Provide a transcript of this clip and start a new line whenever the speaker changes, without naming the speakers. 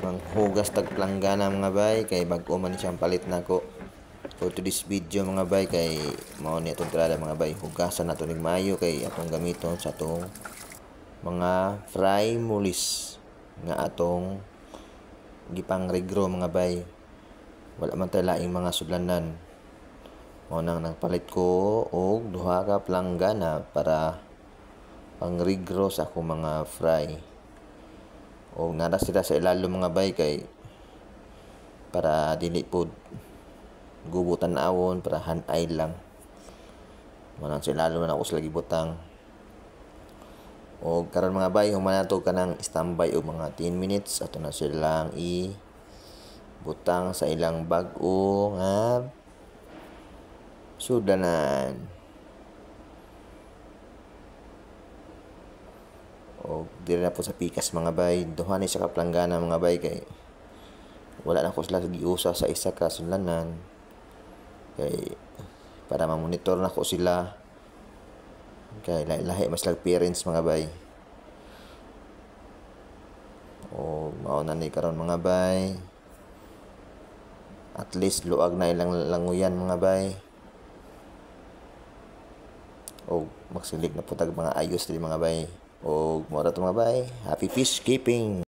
manghugas tag planggana mga bay kay bag-o man siyang palit nako. For today's video mga bay kay mao ni atong tirada mga bay, hugasan nato ning maayo kay atong gamiton sa atong mga fry mulis nga atong gipang regro mga bay. Wala man tay laing mga sudlanan. Mao nang nagpalit ko og duha ka planggana para pang regro sa akong mga fry. O nara sila sa ilalom mga bay kay para dili pod gubutan awon, para hanay lang. Manang sa ilalom na ako sila gibutang. O karon mga bay, human nato kanang standby og mga 10 minutes ato na silang butang sa ilang bag-o nga sudanan. O diri na po sa pikas mga bay, duha ni sa kaplanggana mga bay kay wala na ko sila giusa sa isa ka sudlanan kay para ma-monitor na ko sila kay lahi mas lag parents mga bay. O mao na ni karon mga bay, at least luag na ilang languyan mga bay. O magsilig na po tag mga ayos dili mga bay. O mora to mga bay, happy fish keeping.